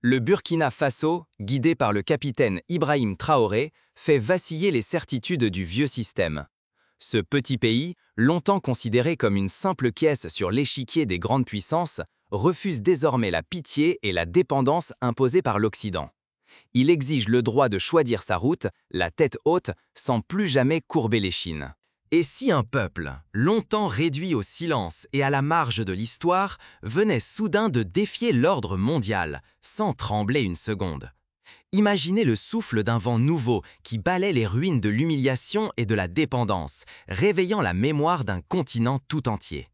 Le Burkina Faso, guidé par le capitaine Ibrahim Traoré, fait vaciller les certitudes du vieux système. Ce petit pays, longtemps considéré comme une simple caisse sur l'échiquier des grandes puissances, refuse désormais la pitié et la dépendance imposées par l'Occident. Il exige le droit de choisir sa route, la tête haute, sans plus jamais courber l'échine. Et si un peuple, longtemps réduit au silence et à la marge de l'histoire, venait soudain de défier l'ordre mondial, sans trembler une seconde? Imaginez le souffle d'un vent nouveau qui balaie les ruines de l'humiliation et de la dépendance, réveillant la mémoire d'un continent tout entier.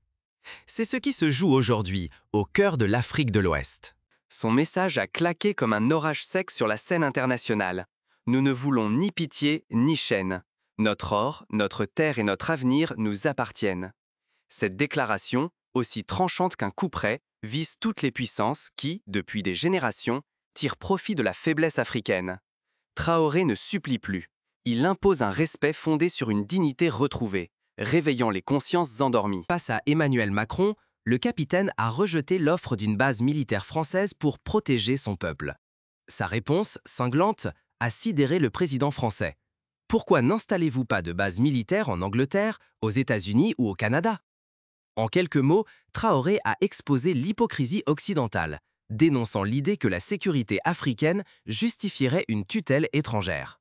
C'est ce qui se joue aujourd'hui, au cœur de l'Afrique de l'Ouest. Son message a claqué comme un orage sec sur la scène internationale. Nous ne voulons ni pitié ni chaîne. Notre or, notre terre et notre avenir nous appartiennent. Cette déclaration, aussi tranchante qu'un couperet, vise toutes les puissances qui, depuis des générations, tirent profit de la faiblesse africaine. Traoré ne supplie plus. Il impose un respect fondé sur une dignité retrouvée, réveillant les consciences endormies. Face à Emmanuel Macron, le capitaine a rejeté l'offre d'une base militaire française pour protéger son peuple. Sa réponse, cinglante, a sidéré le président français. Pourquoi n'installez-vous pas de base militaire en Angleterre, aux États-Unis ou au Canada? En quelques mots, Traoré a exposé l'hypocrisie occidentale, dénonçant l'idée que la sécurité africaine justifierait une tutelle étrangère.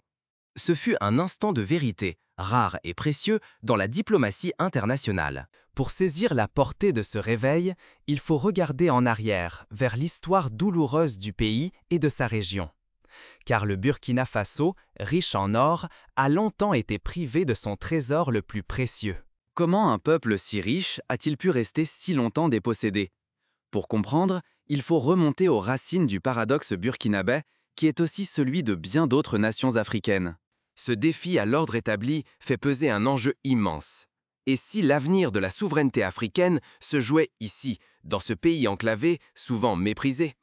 Ce fut un instant de vérité, rare et précieux dans la diplomatie internationale. Pour saisir la portée de ce réveil, il faut regarder en arrière, vers l'histoire douloureuse du pays et de sa région. Car le Burkina Faso, riche en or, a longtemps été privé de son trésor le plus précieux. Comment un peuple si riche a-t-il pu rester si longtemps dépossédé? Pour comprendre, il faut remonter aux racines du paradoxe burkinabé, qui est aussi celui de bien d'autres nations africaines. Ce défi à l'ordre établi fait peser un enjeu immense. Et si l'avenir de la souveraineté africaine se jouait ici, dans ce pays enclavé, souvent méprisé?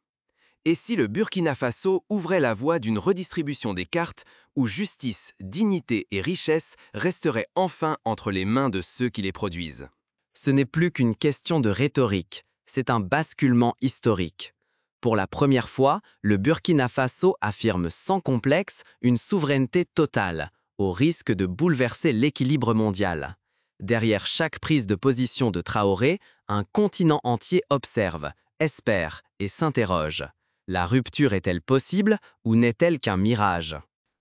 Et si le Burkina Faso ouvrait la voie d'une redistribution des cartes où justice, dignité et richesse resteraient enfin entre les mains de ceux qui les produisent? Ce n'est plus qu'une question de rhétorique, c'est un basculement historique. Pour la première fois, le Burkina Faso affirme sans complexe une souveraineté totale, au risque de bouleverser l'équilibre mondial. Derrière chaque prise de position de Traoré, un continent entier observe, espère et s'interroge. La rupture est-elle possible ou n'est-elle qu'un mirage?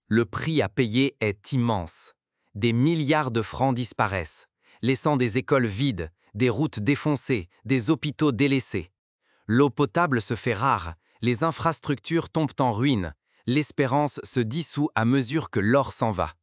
Le prix à payer est immense. Des milliards de francs disparaissent, laissant des écoles vides, des routes défoncées, des hôpitaux délaissés. L'eau potable se fait rare, les infrastructures tombent en ruine, l'espérance se dissout à mesure que l'or s'en va.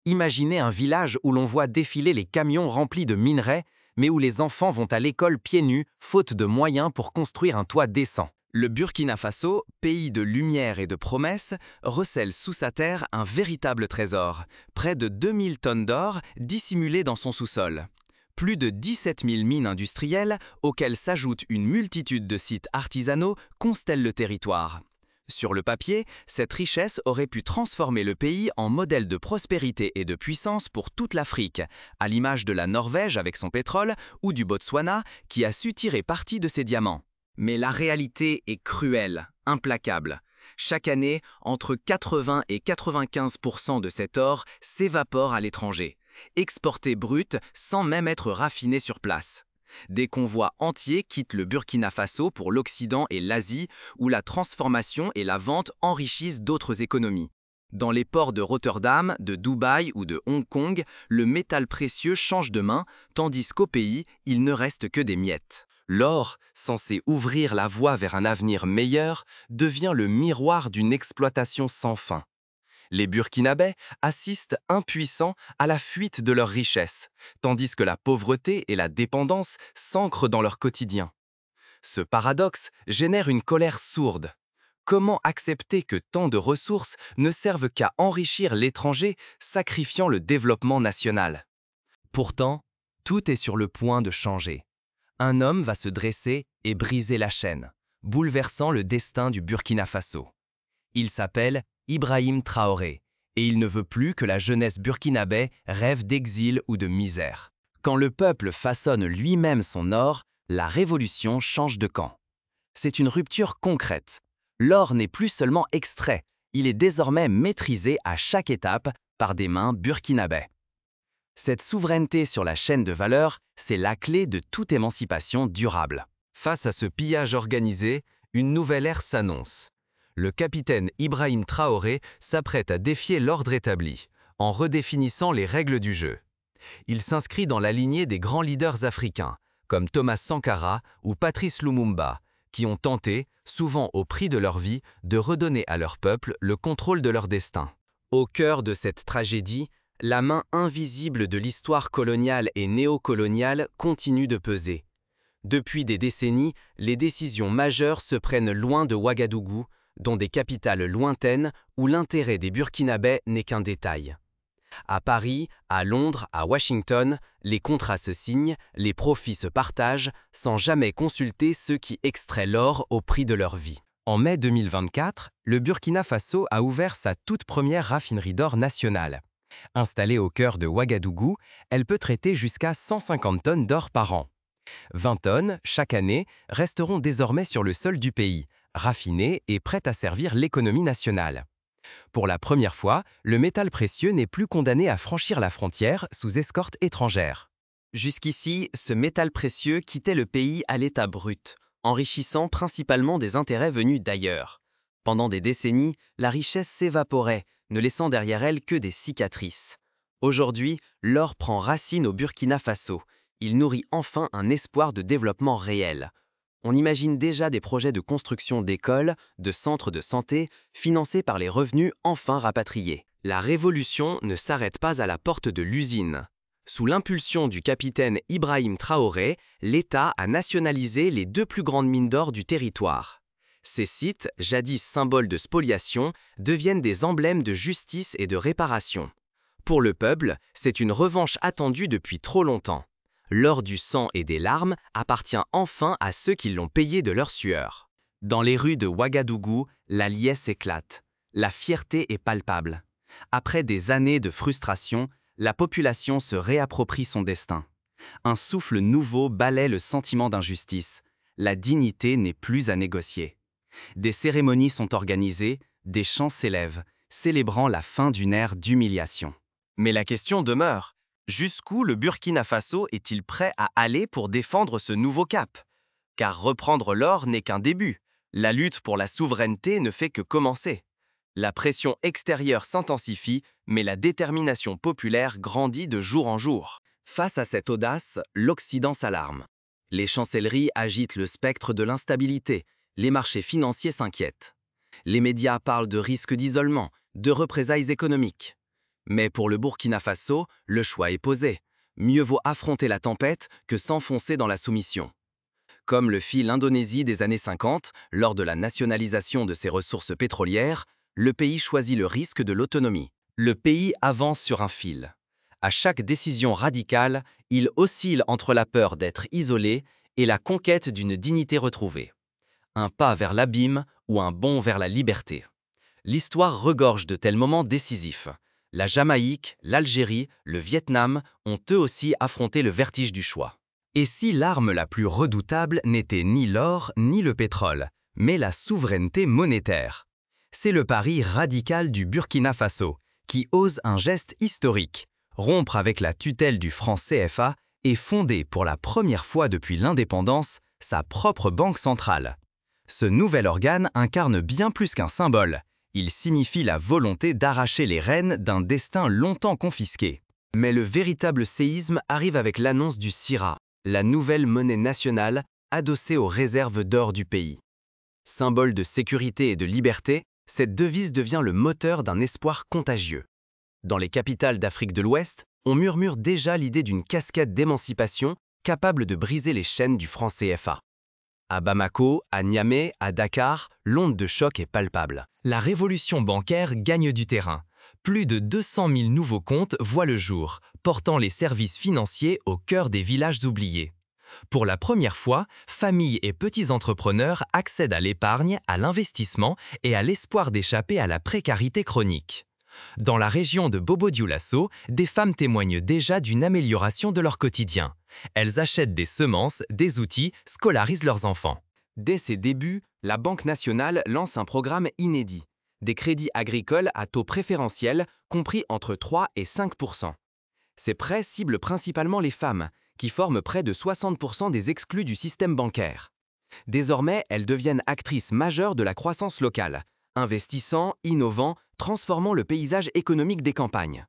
Imaginez un village où l'on voit défiler les camions remplis de minerais, mais où les enfants vont à l'école pieds nus, faute de moyens pour construire un toit décent. Le Burkina Faso, pays de lumière et de promesses, recèle sous sa terre un véritable trésor, près de 2000 tonnes d'or dissimulées dans son sous-sol. Plus de 17 000 mines industrielles, auxquelles s'ajoute une multitude de sites artisanaux, constellent le territoire. Sur le papier, cette richesse aurait pu transformer le pays en modèle de prospérité et de puissance pour toute l'Afrique, à l'image de la Norvège avec son pétrole ou du Botswana qui a su tirer parti de ses diamants. Mais la réalité est cruelle, implacable. Chaque année, entre 80 et 95% de cet or s'évapore à l'étranger, exporté brut sans même être raffiné sur place. Des convois entiers quittent le Burkina Faso pour l'Occident et l'Asie, où la transformation et la vente enrichissent d'autres économies. Dans les ports de Rotterdam, de Dubaï ou de Hong Kong, le métal précieux change de main, tandis qu'au pays, il ne reste que des miettes. L'or, censé ouvrir la voie vers un avenir meilleur, devient le miroir d'une exploitation sans fin. Les Burkinabés assistent impuissants à la fuite de leurs richesses, tandis que la pauvreté et la dépendance s'ancrent dans leur quotidien. Ce paradoxe génère une colère sourde. Comment accepter que tant de ressources ne servent qu'à enrichir l'étranger, sacrifiant le développement national? Pourtant, tout est sur le point de changer. Un homme va se dresser et briser la chaîne, bouleversant le destin du Burkina Faso. Il s'appelle Ibrahim Traoré, et il ne veut plus que la jeunesse burkinabé rêve d'exil ou de misère. Quand le peuple façonne lui-même son or, la révolution change de camp. C'est une rupture concrète. L'or n'est plus seulement extrait, il est désormais maîtrisé à chaque étape par des mains burkinabais. Cette souveraineté sur la chaîne de valeur, c'est la clé de toute émancipation durable. Face à ce pillage organisé, une nouvelle ère s'annonce. Le capitaine Ibrahim Traoré s'apprête à défier l'ordre établi, en redéfinissant les règles du jeu. Il s'inscrit dans la lignée des grands leaders africains, comme Thomas Sankara ou Patrice Lumumba, qui ont tenté, souvent au prix de leur vie, de redonner à leur peuple le contrôle de leur destin. Au cœur de cette tragédie, la main invisible de l'histoire coloniale et néocoloniale continue de peser. Depuis des décennies, les décisions majeures se prennent loin de Ouagadougou, dans des capitales lointaines où l'intérêt des Burkinabés n'est qu'un détail. À Paris, à Londres, à Washington, les contrats se signent, les profits se partagent, sans jamais consulter ceux qui extraient l'or au prix de leur vie. En mai 2024, le Burkina Faso a ouvert sa toute première raffinerie d'or nationale. Installée au cœur de Ouagadougou, elle peut traiter jusqu'à 150 tonnes d'or par an. 20 tonnes, chaque année, resteront désormais sur le sol du pays, raffinées et prêtes à servir l'économie nationale. Pour la première fois, le métal précieux n'est plus condamné à franchir la frontière sous escorte étrangère. Jusqu'ici, ce métal précieux quittait le pays à l'état brut, enrichissant principalement des intérêts venus d'ailleurs. Pendant des décennies, la richesse s'évaporait, ne laissant derrière elle que des cicatrices. Aujourd'hui, l'or prend racine au Burkina Faso. Il nourrit enfin un espoir de développement réel. On imagine déjà des projets de construction d'écoles, de centres de santé, financés par les revenus enfin rapatriés. La révolution ne s'arrête pas à la porte de l'usine. Sous l'impulsion du capitaine Ibrahim Traoré, l'État a nationalisé les 2 plus grandes mines d'or du territoire. Ces sites, jadis symboles de spoliation, deviennent des emblèmes de justice et de réparation. Pour le peuple, c'est une revanche attendue depuis trop longtemps. L'or du sang et des larmes appartient enfin à ceux qui l'ont payé de leur sueur. Dans les rues de Ouagadougou, la liesse éclate. La fierté est palpable. Après des années de frustration, la population se réapproprie son destin. Un souffle nouveau balaie le sentiment d'injustice. La dignité n'est plus à négocier. Des cérémonies sont organisées, des chants s'élèvent, célébrant la fin d'une ère d'humiliation. Mais la question demeure. Jusqu'où le Burkina Faso est-il prêt à aller pour défendre ce nouveau cap? Car reprendre l'or n'est qu'un début. La lutte pour la souveraineté ne fait que commencer. La pression extérieure s'intensifie, mais la détermination populaire grandit de jour en jour. Face à cette audace, l'Occident s'alarme. Les chancelleries agitent le spectre de l'instabilité, les marchés financiers s'inquiètent. Les médias parlent de risques d'isolement, de représailles économiques. Mais pour le Burkina Faso, le choix est posé. Mieux vaut affronter la tempête que s'enfoncer dans la soumission. Comme le fit l'Indonésie des années 50, lors de la nationalisation de ses ressources pétrolières, le pays choisit le risque de l'autonomie. Le pays avance sur un fil. À chaque décision radicale, il oscille entre la peur d'être isolé et la conquête d'une dignité retrouvée. Un pas vers l'abîme ou un bond vers la liberté. L'histoire regorge de tels moments décisifs. La Jamaïque, l'Algérie, le Vietnam ont eux aussi affronté le vertige du choix. Et si l'arme la plus redoutable n'était ni l'or ni le pétrole, mais la souveraineté monétaire? C'est le pari radical du Burkina Faso, qui ose un geste historique, rompre avec la tutelle du franc CFA et fonder pour la première fois depuis l'indépendance sa propre banque centrale. Ce nouvel organe incarne bien plus qu'un symbole. Il signifie la volonté d'arracher les rênes d'un destin longtemps confisqué. Mais le véritable séisme arrive avec l'annonce du CIRA, la nouvelle monnaie nationale adossée aux réserves d'or du pays. Symbole de sécurité et de liberté, cette devise devient le moteur d'un espoir contagieux. Dans les capitales d'Afrique de l'Ouest, on murmure déjà l'idée d'une cascade d'émancipation capable de briser les chaînes du franc CFA. À Bamako, à Niamey, à Dakar, l'onde de choc est palpable. La révolution bancaire gagne du terrain. Plus de 200 000 nouveaux comptes voient le jour, portant les services financiers au cœur des villages oubliés. Pour la première fois, familles et petits entrepreneurs accèdent à l'épargne, à l'investissement et à l'espoir d'échapper à la précarité chronique. Dans la région de Bobo-Dioulasso, des femmes témoignent déjà d'une amélioration de leur quotidien. Elles achètent des semences, des outils, scolarisent leurs enfants. Dès ses débuts, la Banque nationale lance un programme inédit, des crédits agricoles à taux préférentiel compris entre 3 et 5%. Ces prêts ciblent principalement les femmes, qui forment près de 60% des exclus du système bancaire. Désormais, elles deviennent actrices majeures de la croissance locale, investissant, innovant, transformant le paysage économique des campagnes.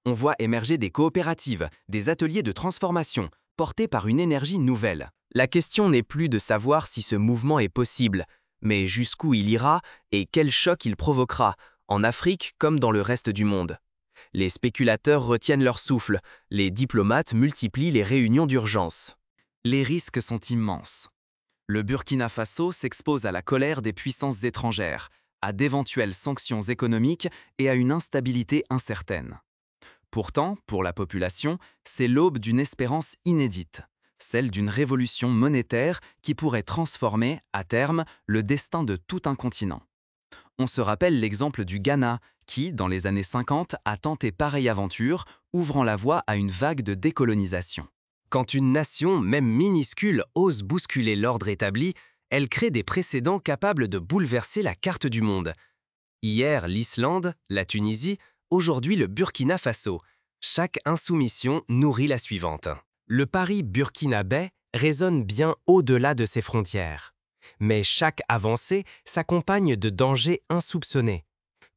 On voit émerger des coopératives, des ateliers de transformation, portés par une énergie nouvelle. La question n'est plus de savoir si ce mouvement est possible, mais jusqu'où il ira et quel choc il provoquera, en Afrique comme dans le reste du monde. Les spéculateurs retiennent leur souffle, les diplomates multiplient les réunions d'urgence. Les risques sont immenses. Le Burkina Faso s'expose à la colère des puissances étrangères, à d'éventuelles sanctions économiques et à une instabilité incertaine. Pourtant, pour la population, c'est l'aube d'une espérance inédite, celle d'une révolution monétaire qui pourrait transformer, à terme, le destin de tout un continent. On se rappelle l'exemple du Ghana, qui, dans les années 50, a tenté pareille aventure, ouvrant la voie à une vague de décolonisation. Quand une nation, même minuscule, ose bousculer l'ordre établi, elle crée des précédents capables de bouleverser la carte du monde. Hier, l'Islande, la Tunisie, aujourd'hui le Burkina Faso. Chaque insoumission nourrit la suivante. Le pari burkinabé résonne bien au-delà de ses frontières. Mais chaque avancée s'accompagne de dangers insoupçonnés.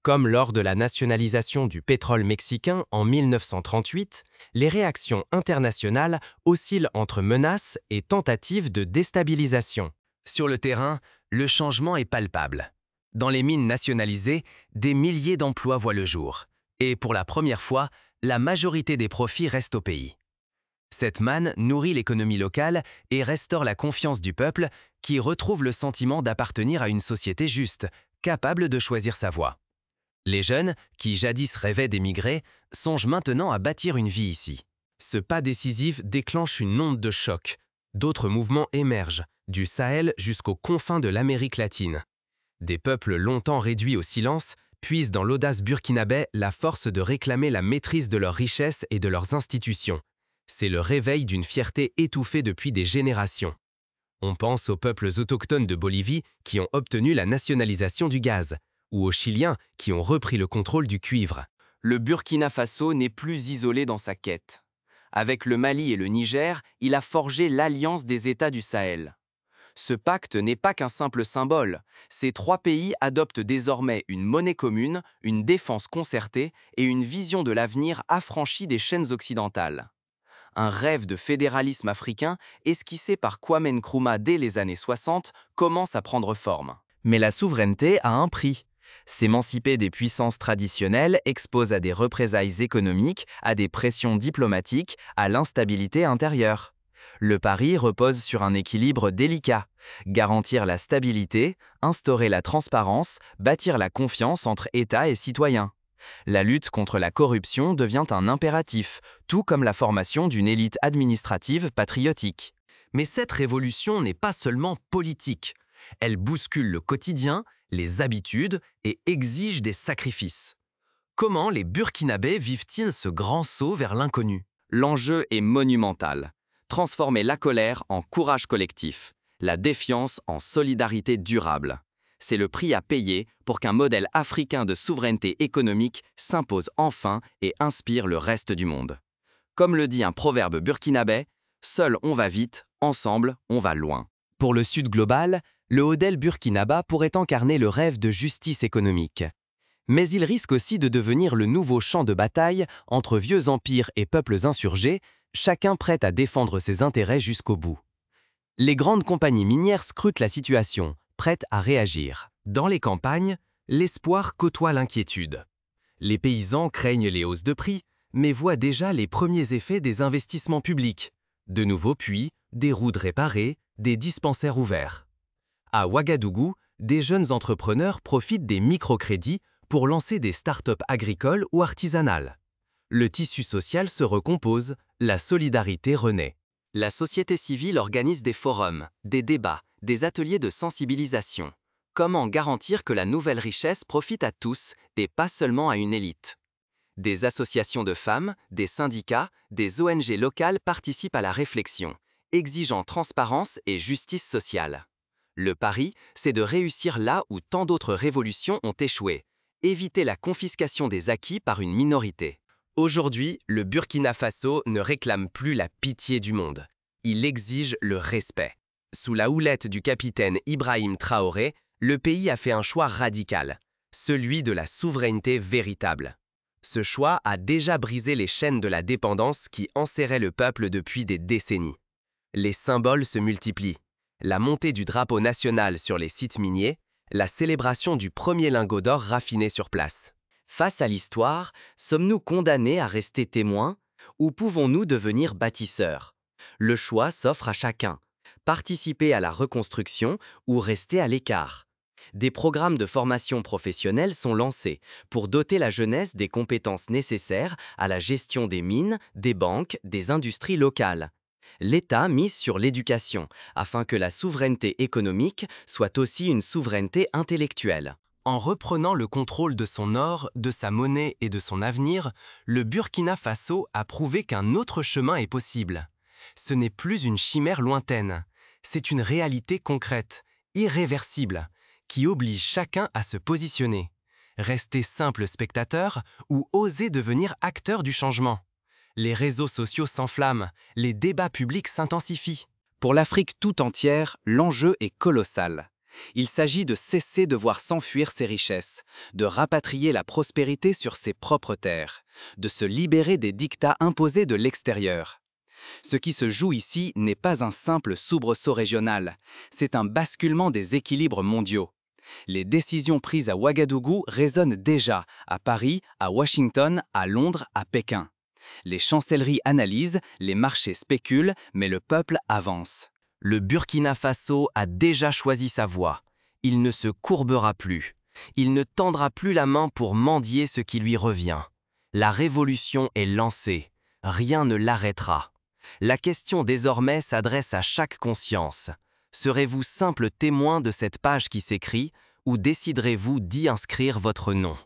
Comme lors de la nationalisation du pétrole mexicain en 1938, les réactions internationales oscillent entre menaces et tentatives de déstabilisation. Sur le terrain, le changement est palpable. Dans les mines nationalisées, des milliers d'emplois voient le jour. Et pour la première fois, la majorité des profits restent au pays. Cette manne nourrit l'économie locale et restaure la confiance du peuple qui retrouve le sentiment d'appartenir à une société juste, capable de choisir sa voie. Les jeunes, qui jadis rêvaient d'émigrer, songent maintenant à bâtir une vie ici. Ce pas décisif déclenche une onde de choc. D'autres mouvements émergent, du Sahel jusqu'aux confins de l'Amérique latine. Des peuples longtemps réduits au silence puisent dans l'audace burkinabé la force de réclamer la maîtrise de leurs richesses et de leurs institutions. C'est le réveil d'une fierté étouffée depuis des générations. On pense aux peuples autochtones de Bolivie qui ont obtenu la nationalisation du gaz, ou aux Chiliens qui ont repris le contrôle du cuivre. Le Burkina Faso n'est plus isolé dans sa quête. Avec le Mali et le Niger, il a forgé l'Alliance des États du Sahel. Ce pacte n'est pas qu'un simple symbole. Ces trois pays adoptent désormais une monnaie commune, une défense concertée et une vision de l'avenir affranchie des chaînes occidentales. Un rêve de fédéralisme africain, esquissé par Kwame Nkrumah dès les années 60, commence à prendre forme. Mais la souveraineté a un prix. S'émanciper des puissances traditionnelles expose à des représailles économiques, à des pressions diplomatiques, à l'instabilité intérieure. Le pari repose sur un équilibre délicat. Garantir la stabilité, instaurer la transparence, bâtir la confiance entre États et citoyens. La lutte contre la corruption devient un impératif, tout comme la formation d'une élite administrative patriotique. Mais cette révolution n'est pas seulement politique. Elle bouscule le quotidien, les habitudes et exige des sacrifices. Comment les Burkinabés vivent-ils ce grand saut vers l'inconnu? L'enjeu est monumental. Transformer la colère en courage collectif, la défiance en solidarité durable. C'est le prix à payer pour qu'un modèle africain de souveraineté économique s'impose enfin et inspire le reste du monde. Comme le dit un proverbe burkinabé, « Seul on va vite, ensemble on va loin ». Pour le Sud global, le modèle burkinabé pourrait incarner le rêve de justice économique. Mais il risque aussi de devenir le nouveau champ de bataille entre vieux empires et peuples insurgés, chacun prêt à défendre ses intérêts jusqu'au bout. Les grandes compagnies minières scrutent la situation, prêtes à réagir. Dans les campagnes, l'espoir côtoie l'inquiétude. Les paysans craignent les hausses de prix, mais voient déjà les premiers effets des investissements publics. De nouveaux puits, des routes réparées, des dispensaires ouverts. À Ouagadougou, des jeunes entrepreneurs profitent des microcrédits pour lancer des start-up agricoles ou artisanales. Le tissu social se recompose, la solidarité renaît. La société civile organise des forums, des débats, des ateliers de sensibilisation. Comment garantir que la nouvelle richesse profite à tous et pas seulement à une élite? Des associations de femmes, des syndicats, des ONG locales participent à la réflexion, exigeant transparence et justice sociale. Le pari, c'est de réussir là où tant d'autres révolutions ont échoué, éviter la confiscation des acquis par une minorité. Aujourd'hui, le Burkina Faso ne réclame plus la pitié du monde. Il exige le respect. Sous la houlette du capitaine Ibrahim Traoré, le pays a fait un choix radical, celui de la souveraineté véritable. Ce choix a déjà brisé les chaînes de la dépendance qui enserraient le peuple depuis des décennies. Les symboles se multiplient. La montée du drapeau national sur les sites miniers, la célébration du premier lingot d'or raffiné sur place. Face à l'histoire, sommes-nous condamnés à rester témoins ou pouvons-nous devenir bâtisseurs? Le choix s'offre à chacun. Participer à la reconstruction ou rester à l'écart. Des programmes de formation professionnelle sont lancés pour doter la jeunesse des compétences nécessaires à la gestion des mines, des banques, des industries locales. L'État mise sur l'éducation afin que la souveraineté économique soit aussi une souveraineté intellectuelle. En reprenant le contrôle de son or, de sa monnaie et de son avenir, le Burkina Faso a prouvé qu'un autre chemin est possible. Ce n'est plus une chimère lointaine, c'est une réalité concrète, irréversible, qui oblige chacun à se positionner. Rester simple spectateur ou oser devenir acteur du changement. Les réseaux sociaux s'enflamment, les débats publics s'intensifient. Pour l'Afrique tout entière, l'enjeu est colossal. Il s'agit de cesser de voir s'enfuir ses richesses, de rapatrier la prospérité sur ses propres terres, de se libérer des dictats imposés de l'extérieur. Ce qui se joue ici n'est pas un simple soubresaut régional, c'est un basculement des équilibres mondiaux. Les décisions prises à Ouagadougou résonnent déjà à Paris, à Washington, à Londres, à Pékin. Les chancelleries analysent, les marchés spéculent, mais le peuple avance. Le Burkina Faso a déjà choisi sa voie. Il ne se courbera plus. Il ne tendra plus la main pour mendier ce qui lui revient. La révolution est lancée. Rien ne l'arrêtera. La question désormais s'adresse à chaque conscience. Serez-vous simple témoin de cette page qui s'écrit ou déciderez-vous d'y inscrire votre nom?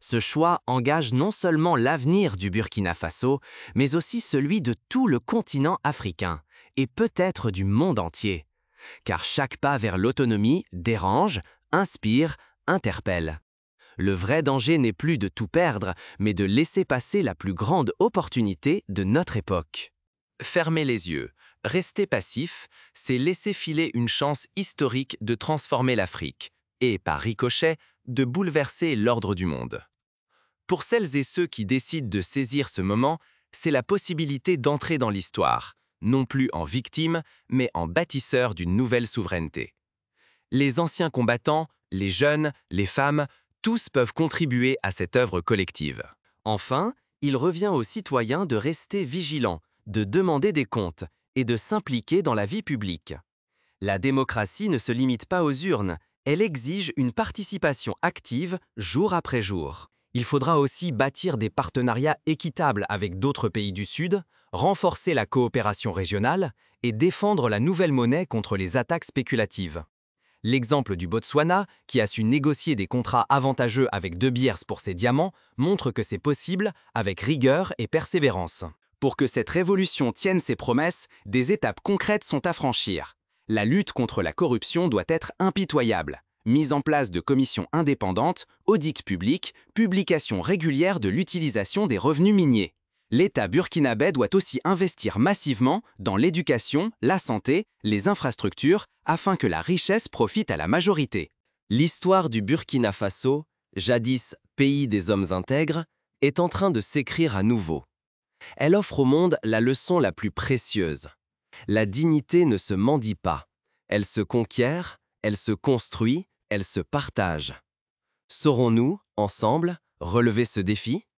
Ce choix engage non seulement l'avenir du Burkina Faso, mais aussi celui de tout le continent africain, et peut-être du monde entier. Car chaque pas vers l'autonomie dérange, inspire, interpelle. Le vrai danger n'est plus de tout perdre, mais de laisser passer la plus grande opportunité de notre époque. Fermer les yeux, rester passif, c'est laisser filer une chance historique de transformer l'Afrique, et par ricochet, de bouleverser l'ordre du monde. Pour celles et ceux qui décident de saisir ce moment, c'est la possibilité d'entrer dans l'histoire, non plus en victime, mais en bâtisseur d'une nouvelle souveraineté. Les anciens combattants, les jeunes, les femmes, tous peuvent contribuer à cette œuvre collective. Enfin, il revient aux citoyens de rester vigilants, de demander des comptes et de s'impliquer dans la vie publique. La démocratie ne se limite pas aux urnes, elle exige une participation active jour après jour. Il faudra aussi bâtir des partenariats équitables avec d'autres pays du Sud, renforcer la coopération régionale et défendre la nouvelle monnaie contre les attaques spéculatives. L'exemple du Botswana, qui a su négocier des contrats avantageux avec De Beers pour ses diamants, montre que c'est possible avec rigueur et persévérance. Pour que cette révolution tienne ses promesses, des étapes concrètes sont à franchir. La lutte contre la corruption doit être impitoyable. Mise en place de commissions indépendantes, audits publics, publication régulière de l'utilisation des revenus miniers. L'État burkinabé doit aussi investir massivement dans l'éducation, la santé, les infrastructures, afin que la richesse profite à la majorité. L'histoire du Burkina Faso, jadis pays des hommes intègres, est en train de s'écrire à nouveau. Elle offre au monde la leçon la plus précieuse. La dignité ne se mendie pas. Elle se conquiert, elle se construit, elle se partage. Saurons-nous, ensemble, relever ce défi ?